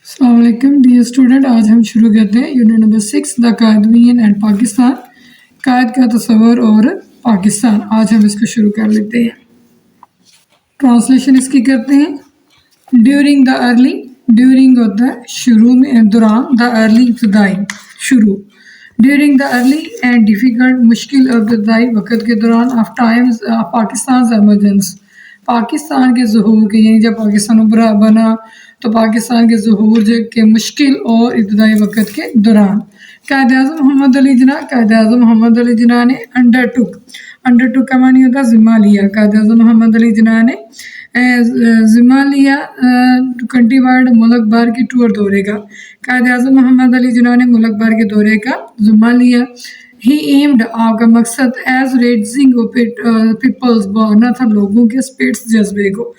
السلام علیکم dear student, آج ہم شروع کرتے ہیں یونٹ نمبر 6 دا قائدین اینڈ پاکستان، قائد کا تصور اور پاکستان۔ آج ہم اس کو شروع کر لیتے ہیں۔ ٹرانسلیشن اس کی کرتے ہیں۔ ڈیورنگ دا ارلی، ڈیورنگ ہوتا ہے شروع میں، دوران، دا ارلی ابتدائی، شروع۔ During the early and difficult, مشکل اور ابتدائی وقت کے دوران، of Times Pakistan emergence, Pakistan کے ظہور کے، یعنی جب پاکستان ابھرا بنا تو پاکستان کے ظہور کے مشکل اور ابتدائی وقت کے دوران قائد اعظم محمد علی جناح، قائد اعظم محمد علی جناح نے انڈر ٹک کا معنی ہوتا ہے ذمہ لیا۔ قائد اعظم محمد علی جناح نے ذمہ لیا کنٹری وائڈ، ملک بھر کی ٹور دورے کا۔ قائد اعظم محمد علی جناح نے ملک بھر کے دورے کا ذمہ لیا۔ ہی ایمڈ، آپ کا مقصد، ایز ریزنگ پیپلز، ابھارنا تھا لوگوں کے اسپرٹس، جذبے کو۔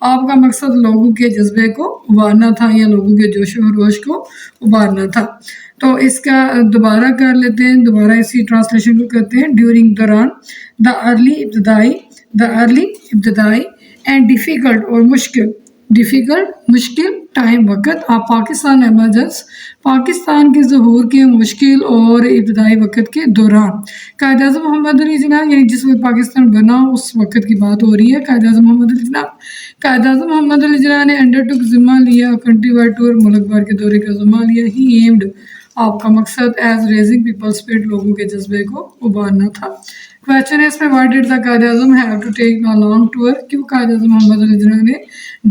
آپ کا مقصد لوگوں کے جذبے کو ابھارنا تھا یا لوگوں کے جوش و خروش کو ابھارنا تھا۔ تو اس کا دوبارہ کر لیتے ہیں، دوبارہ اسی ٹرانسلیشن کو کرتے ہیں۔ ڈیورنگ، دوران، دا ارلی ابتدائی، اینڈ ڈیفیکلٹ اور مشکل ٹائم وقت، آپ پاکستان ایمرجنس، پاکستان کے ظہور کے مشکل اور ابتدائی وقت کے دوران۔ قائد اعظم محمد علی جناح، یعنی جس وقت پاکستان بنا اس وقت کی بات ہو رہی ہے۔ قائد اعظم محمد علی جناح، قائد اعظم محمد علی جناح نے انڈر ٹک، ذمہ لیا، کنٹری وائڈ ٹور، ملک بھر کے دورے کا ذمہ لیا۔ ہی ایمڈ، آپ کا مقصد، ایز ریزنگ پیپل اسپرٹ، لوگوں کے جذبے کو ابھارنا تھا۔ کویشچن ہے اس میں، Y did the Quaid Azam have to take a long tour, کیوں قائد اعظم محمد علی جناح نے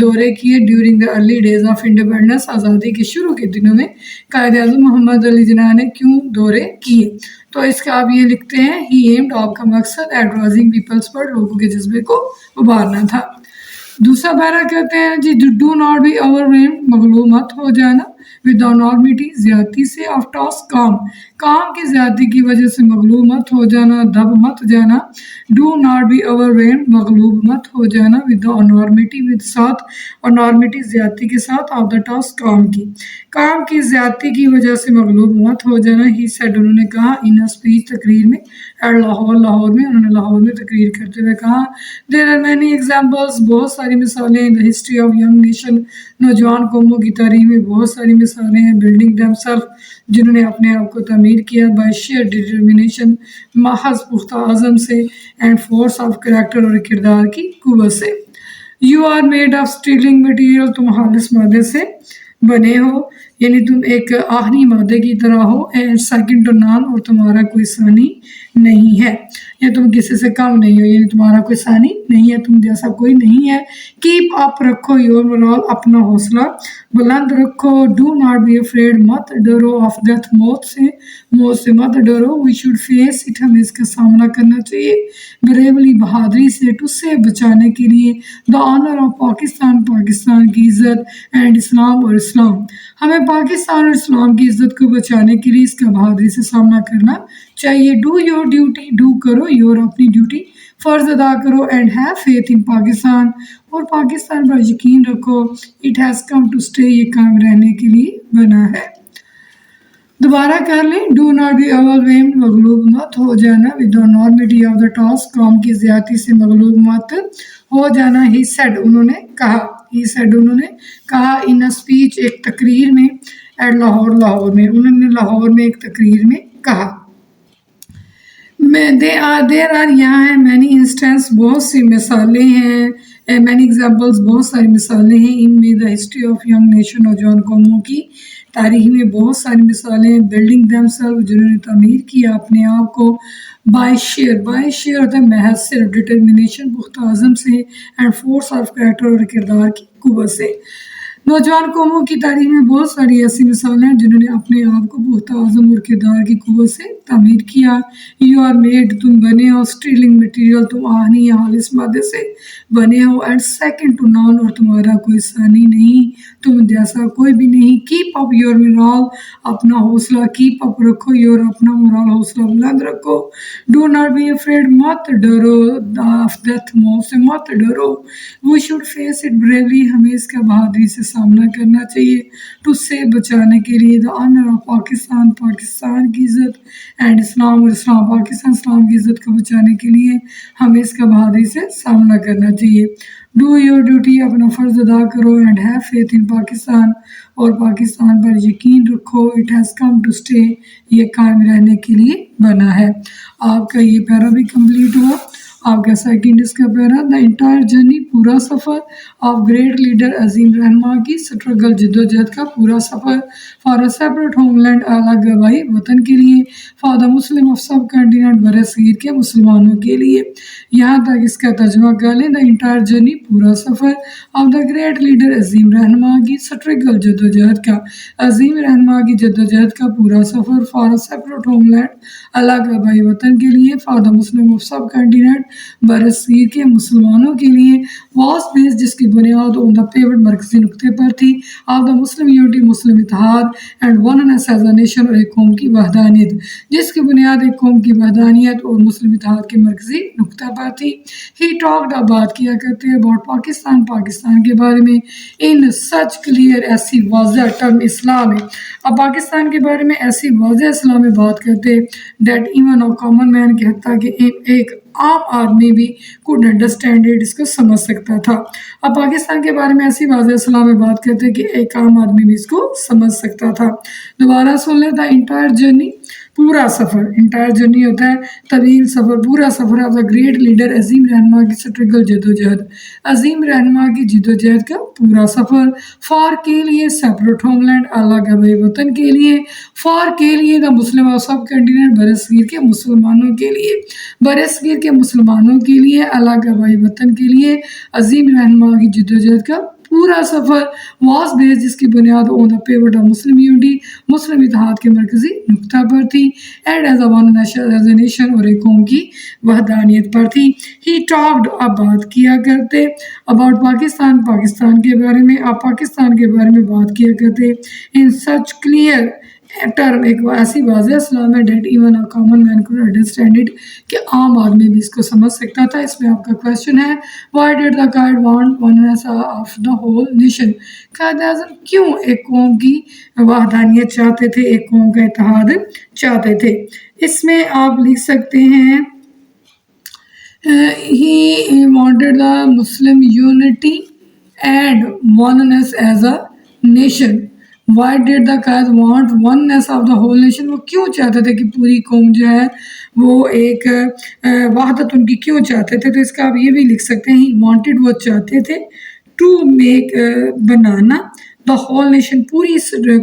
دورے کیے during the early days of independence, آزادی کے شروع کے دنوں میں قائد اعظم محمد علی جناح نے کیوں دورے کیے؟ تو اس کا آپ یہ لکھتے ہیں، ہی ایمڈ، آپ کا مقصد، ایٹ رائزنگ پیپلز پر، لوگوں کے جذبے کو ابھارنا تھا۔ دوسرا پیرا کہتے ہیں جی، ڈو ناٹ بی اوور ویلمڈ، مغلوب مت ہو جانا، ود انارمٹی، زیادتی سے، آف ٹاسک، کام کی زیادتی کی وجہ سے مغلوب مت ہو جانا، دب مت جانا۔ ڈو ناٹ بی اوور ویلمڈ، مغلوب مت ہو جانا، ود انارمٹی، ود ساتھ، انارمٹی زیادتی کے ساتھ، آف دا ٹاسک، کام کی زیادتی کی وجہ سے مغلوب مت ہو جانا۔ ہی سیڈ، انہوں نے کہا، ان اسپیچ، تقریر میں، ایٹ لاہور میں، انہوں نے لاہور میں تقریر کرتے ہوئے کہا، دیر آر مینی ایگزامپلز، بہت ساری مثالیں، in the history of young nation, نوجوان قوموں کی تاریخ میں بہت ساری مثالیں ہیں، بلڈنگ دیم سیلف، جنہوں نے اپنے آپ کو تعمیر کیا، بائی شیئر ڈٹرمنیشن، محض پختہ عزم سے، اینڈ فورس آف کریکٹر، اور کردار کی قوت سے۔ You are made of sterling material, تم خالص مادے سے بنے ہو، یعنی تم ایک آہنی مادے کی طرح ہو، اینڈ سیکنڈ ٹو نان، اور تمہارا کوئی ثانی نہیں ہے، یا تم کسی سے کم نہیں ہو، یعنی تمہارا کوئی ثانی نہیں ہے، تم جیسا کوئی نہیں ہے۔ کیپ اپ، رکھو، یور مورال، اپنا حوصلہ بلند رکھو۔ ڈو ناٹ بی افریڈ، مت ڈرو، آف ڈیتھ، موت سے مت ڈرو۔ وی شوڈ فیس اٹ، ہمیں اس کا سامنا کرنا چاہیے، بریولی، بہادری سے، ٹو سے، بچانے کے لیے، دا آنر آف پاکستان، پاکستان کی عزت، اینڈ اسلام، اور اسلام، ہمیں پاکستان اور اسلام کی عزت کو بچانے کے لیے اس کا بہادری سے سامنا کرنا چاہیے۔ ڈو یور ڈیوٹی، ڈو کرو، یور، اپنی ڈیوٹی، فرض ادا کرو، and have faith in Pakistan, اور پاکستان پر یقین رکھو، it has come to stay, یہ قائم رہنے کے لیے بنا ہے۔ دوبارہ کر لیں، ڈو ناٹ بی اوور ویلمڈ، مغلوب مت ہو جانا، with enormity of the task, کام کی زیادتی سے مغلوب مت ہو جانا۔ ہی سیڈ، انہوں نے کہا، ان اسپیچ، ایک تقریر میں، ایٹ لاہور میں، انہوں نے لاہور میں ایک تقریر میں کہا۔ دیر آر، یہاں ہے، مینی انسٹنس، بہت سی مثالیں ہیں، مینی ایگزامپلز، بہت ساری مثالیں ہیں، ان میں، دا ہسٹری آف ینگ نیشن، نوجوان قوموں کی تاریخ میں بہت ساری مثالیں ہیں، بلڈنگ دیم سیلف، جنہوں نے تعمیر کیا اپنے آپ کو، بائی شیئر ہوتا ہے محض سے، ڈٹرمنیشن، پختہ عزم سے، اینڈ فورس آف کریکٹر، اور کردار کی قوت سے۔ نوجوان قوموں کی تاریخ میں بہت ساری ایسی مثالیں ہیں جنہوں نے اپنے آپ کو پختہ عزم اور کردار کی قوت سے تعمیر کیا۔ یو آر میڈ، تم بنے ہو، اسٹرلنگ مٹیریل، تم آہنی یا خالص مادے سے بنے ہو، اینڈ سیکنڈ ٹو نان، اور تمہارا کوئی ثانی نہیں، تم جیسا کوئی بھی نہیں۔ کیپ اپ یور مورال، اپنا حوصلہ، کیپ اپ، رکھو، یور، اپنا مورال، حوصلہ بلند رکھو۔ ڈو ناٹ بی افریڈ، مت ڈرو، آف ڈیتھ، موت سے مت ڈرو۔ We should face it Barelvi, ہمیں اس کا بہادری سے سامنا کرنا چاہیے، ٹو سے، بچانے کے لیے، دا آنر آف پاکستان، پاکستان کی عزت، اینڈ اسلام، اور اسلام، پاکستان اسلام کی عزت کو بچانے کے لیے ہمیں اس کا بہادری سے سامنا کرنا چاہیے۔ डू योर ड्यूटी, अपना फ़र्ज़ अदा करो, and have faith in Pakistan, और पाकिस्तान पर यकीन रखो, it has come to stay, ये कायम रहने के लिए बना है। आपका ये पैरा भी कंप्लीट हुआ। आपका सेकंड इसका पैरा, द इंटायर जर्नी, पूरा सफ़र ऑफ ग्रेट लीडर अजीम रहनुमा की स्ट्रगल, जद्दोजहद का पूरा सफ़र, फॉर अ सेपरेट होमलैंड, अलग गवाही वतन के लिए, फॉर द मुस्लिम ऑफ सब कंटिनेंट, बरसगीर के मुसलमानों के लिए। यहाँ तक इसका तर्जुमा कर लें, द इंटायर जर्नी, पूरा सफ़र ऑफ द ग्रेट लीडर अजीम रहनुमा की स्ट्रगल, जद्दोजहद का, अजीम रहनुमा की जद्दोजहद का पूरा सफ़र, फॉर अ सेपरेट होमलैंड, अलग गवाही वतन के लिए, फॉर द मुस्लिम ऑफ सब कंटिनेंट, बरसगीर के मुसलमानों के लिए, वॉस बेस, जिसकी बुनियाद ऑन द पेवट, मरकजी नुक्ते पर थी, ऑफ द मुस्लिम यूनिटी, मुस्लिम इत्तेहाद, and oneness as a nation, और एक कौम की वहदानियत, जिसकी बुनियाद एक कौम की वहदानियत और मुस्लिम इत्तेहाद के मरकजी नुक्ते पर थी। ही टॉक्ड, अब बात किया करते हैं अबाउट पाकिस्तान, पाकिस्तान के बारे में, इन सच क्लियर, ऐसी वाज़ह टर्म इस्लाम है। अब पाकिस्तान के बारे में ऐसी वाज़ह इस्लाम में बात करते that even a common man, कहता कि एक आम आदमी भी कुड अंडरस्टैंड इट, इसको समझ सकता था। अब पाकिस्तान के बारे में ऐसी वाज़ह इस्लाम में बात करते हैं कि एक आम आदमी भी इसको समझ सकता था। दोबारा सुन ले, द इंटायर जर्नी, पूरा सफ़र, इंटायर जर्नी होता है तवील सफ़र, पूरा सफ़र ऑफ द ग्रेट लीडर अजीम रहनुमा की स्ट्रगल, जद्दोजहद, अजीम रहनुमा की जद्दोजहद का पूरा सफ़र, फॉर के लिए सेपरेट होमलैंड, अलग गवाही वतन के लिए, फॉर के लिए द मुस्लिम ऑफ सब कंटिनेंट, बरसगीर के मुसलमानों के लिए, बरसगीर के मुसलमानों के लिए, अलग गवाही वतन के लिए, अजीम रहनुमा की जद्दोजहद का पूरा सफ़र, वॉस बेस, जिसकी बुनियाद on the pivot of Muslim unity, मुस्लिम इत्तेहाद के मरकजी नुक्ता पर थी, एंड एज अ नेशन, और एक कौम की वहदानियत पर थी। ही टॉक्ड, अब बात किया करते अबाउट पाकिस्तान, पाकिस्तान के बारे में, आप पाकिस्तान के बारे में बात किया करते इन सच क्लियर टर्म, एक ऐसी वाज़ह इस्लाम है that even a common man could understand it, कि आम आदमी भी इसको समझ सकता था। इसमें आपका क्वेश्चन है, why did the Quaid want oneness of the whole nation, Quaid Azam क्यों एक कौम की वहदानियत चाहते थे, एक कौम का इत्तेहाद चाहते थे। इसमें आप लिख सकते हैं, he wanted the Muslim unity and oneness as a nation. Why did the Qaid want oneness of the whole nation? वो क्यों चाहते थे कि पूरी कौम जो है वो एक वहादत उनकी क्यों चाहते थे। तो इसका आप ये भी लिख सकते हैं, he wanted, वो चाहते थे, टू मेक, बनाना, द होल नेशन, पूरी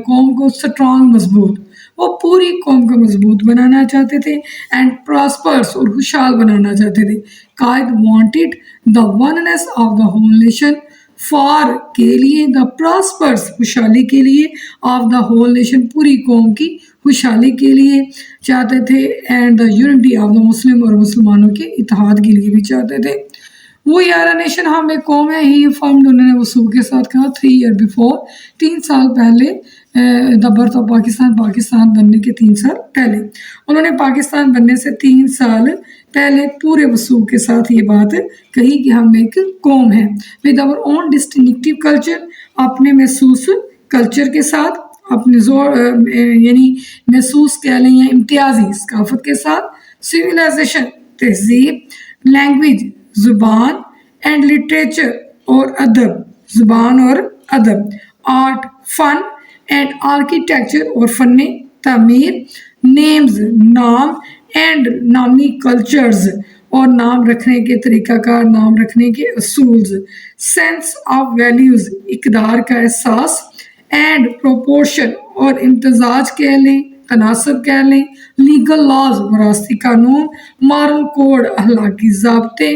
कौम को स्ट्रॉन्ग, मजबूत, वो पूरी कौम को मजबूत बनाना चाहते थे, एंड प्रॉस्पर्स, और खुशहाल बनाना चाहते थे। Quaid wanted the oneness of the whole nation, for के लिए, द प्रॉस्पर्स, खुशहाली के लिए, ऑफ द होल नेशन, पूरी कौम की खुशहाली के लिए चाहते थे, and the unity of the मुस्लिम, और मुसलमानों के इत्तेहाद के लिए भी चाहते थे। वो यारा नेशन, हम एक कौम है, ही फॉर्म्ड, उन्होंने वसूख के साथ कहा, 3 ईयर बिफोर, 3 साल पहले, the birth of Pakistan, Pakistan बनने के 3 साल पहले, उन्होंने पाकिस्तान बनने से 3 साल पहले पूरे वसूख के साथ ये बात कही कि हम एक कौम है, with our own distinctive culture, अपने महसूस कल्चर के साथ, अपने जोर यानी महसूस कह लें या इम्तियाजी सकाफत के साथ, सिविलाइजेशन, तहजीब, लैंग्वेज, ज़ुबान, एंड लिटरेचर, और अदब, ज़ुबान और अदब, आर्ट, फ़न, एंड आर्किटेक्चर, और फ़न तामीर, नेम्स, नाम, एंड नामी कल्चर्स, और नाम रखने के तरीक़ाकार, नाम रखने के असूल्स, सेंस ऑफ वैल्यूज़, इक़दार का एहसास, एंड प्रोपोर्शन, और इम्तजाज कह लें, तनासब कह लें, लीगल लॉज, वरासती कानून, मॉरल कोड, अखलाकी ज़ाब्ते,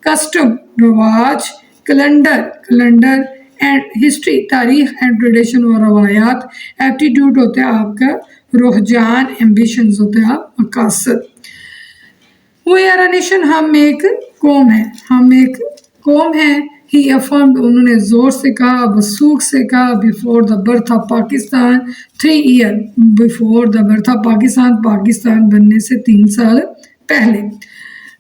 कस्टम, रवाज, कैलेंडर, एंड हिस्ट्री, तारीख, एंड ट्रेडिशन, और रवायात, एप्टीट्यूड होता है आपका रुझान, एम्बिशंस होते हैं आप मकासद। वो यारा नेशन, हम एक कौम है, हम एक कौम है, ही अफर्म्ड, उन्होंने ज़ोर से कहा, वसूख से कहा, before the birth of Pakistan, 3 year before the birth of Pakistan, Pakistan बनने से 3 साल पहले,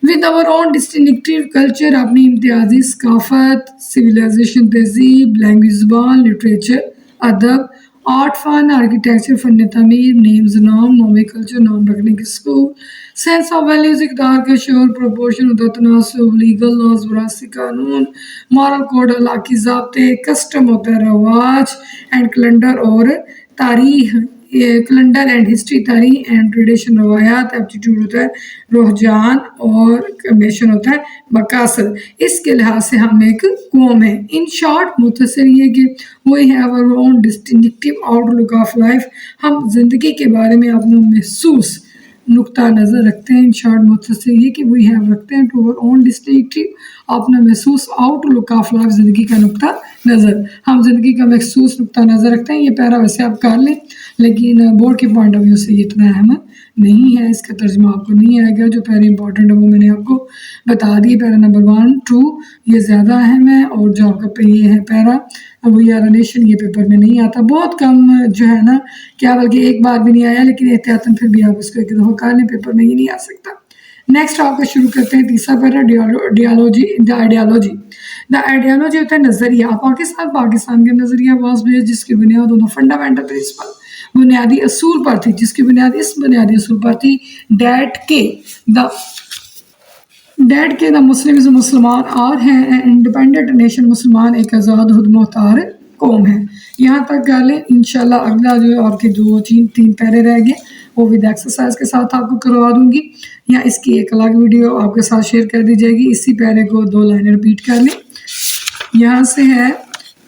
with our own distinctive culture, अपनी इम्तियाजी सकाफत, सिविलाइजेशन, तहजीब, लैंग्वेज, ज़ुबान, लिटरेचर, अदब, आर्ट फन, आर्किटेक्चर, फन तमीर, नेम्स नाम, नोमेकल्चर नाम रखने की स्कूल, सेंस ऑफ वैल्यूज इकदार का शोर, प्रोपोर्शन उदा तनासुब, लीगल लॉज विरासती कानून, मॉरल कोड अखलाकी ज़ाब्ते, कस्टम होता है रवाज एंड कैलेंडर और तारीख, ये कैलेंडर एंड हिस्ट्री, तारीख एंड ट्रेडिशन रवायात, एप्टीट्यूड होता है रुझान और कमीशन होता है मकासद। इसके लिहाज से हम एक कौम है। इन शॉर्ट मुख्तसर ये कि we have our own distinctive outlook of life, हम ज़िंदगी के बारे में अपना महसूस नुक्ता नज़र रखते हैं। इन शॉर्ट मुख्तसर ये कि वी हैव रखते हैं टू अवर ओन डिस्टिंक्टिव अपना महसूस आउटलुक ऑफ लाइफ, ज़िंदगी का नुक्ता नज़र, हम ज़िंदगी का महसूस नुक्ता नज़र रखते हैं। ये पैरा वैसे आप कर लें, लेकिन बोर्ड के पॉइंट ऑफ व्यू से ये इतना अहम नहीं है, इसका तर्जुमा आपको नहीं आएगा। जो पैरा इंपॉर्टेंट है वो मैंने आपको बता दिए। पैरा नंबर 1, 2 ये ज़्यादा अहम है, और जो आपका पे ये है para we are a nation, ये पेपर में नहीं आता, बहुत कम जो है ना, क्या बल्कि एक बार भी नहीं आया, लेकिन एहतियातन फिर भी आप इसको एक दफ़ा कर लें, पेपर में ये नहीं आ सकता। नेक्स्ट आपका शुरू करते हैं तीसरा पैरा, आइडियालॉजी। द आइडियालॉजी होता है नज़रिया। पाकिस्तान के नज़रिया वाज बेस्ड, जिसकी बुनियाद दोनों फंडामेंटल प्रिंसिपल, बुनियादी असूल पर थी, जिसकी बुनियाद इस बुनियादी असूल पर थी डैट के द मुस्लिम्स मुसलमान और हैं इंडिपेंडेंट नेशन, मुसलमान एक आज़ाद खुद मुख्तार कौम है। यहाँ तक गालें। इंशाल्लाह अगला जो आपके 2-3 पैरे रह गए वो विद एक्सरसाइज के साथ आपको करवा दूंगी, या इसकी एक अलग वीडियो आपके साथ शेयर कर दी जाएगी। इसी पैरे को 2 लाइन रिपीट कर लें। यहाँ से है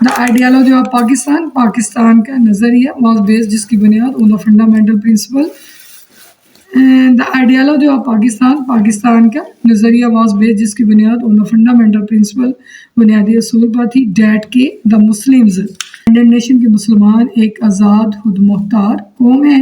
द आइडियालॉजी ऑफ पाकिस्तान का नज़रिया वाज बेस्ड, जिसकी बुनियाद on the fundamental principle. The ideology of Pakistan का नज़रिया वाज बेस्ड, जिसकी बुनियाद ऑन द फंडामेंटल प्रिंसिपल, बुनियादी असूल पर थी डैट के द मुस्लिम्स नेशन के मुसलमान एक आज़ाद खुद मुख्तार कौम है।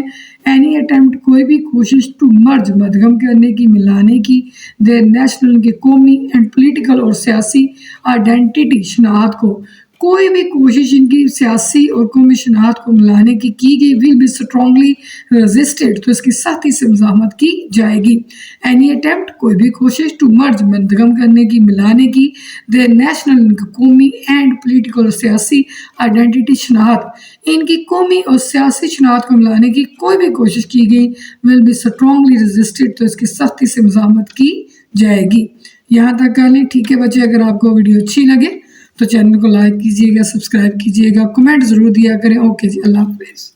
एनी अटेम्प्ट कोई भी कोशिश टू मर्ज मदगम करने की, मिलाने की, देर नेशनल के कौमी एंड पोलिटिकल और सियासी आइडेंटिटी शनाख्त को, कोई भी कोशिश इनकी सियासी और कौमी शनाख्त को मिलाने की गई विल बी स्ट्रांगली रेजिस्टेड, तो इसकी सख्ती से मज़ाहमत की जाएगी। एनी अटेम्प्ट कोई भी कोशिश टू मर्ज मदगम करने की, मिलाने की, देर नेशनल इनका कौमी एंड पोलिटिकल और सियासी आइडेंटिटी शनाख्त, इनकी कौमी और सियासी शनाख्त को मिलाने की कोई भी कोशिश की गई विल बी स्ट्रांगली रेजिस्टेड, तो इसकी सख्ती से मज़ाहमत की जाएगी। यहाँ तक कर लें। ठीक है बच्चे, अगर आपको वीडियो अच्छी लगे तो चैनल को लाइक कीजिएगा, सब्सक्राइब कीजिएगा, कमेंट ज़रूर दिया करें। ओके जी, अल्लाह हाफ़िज़।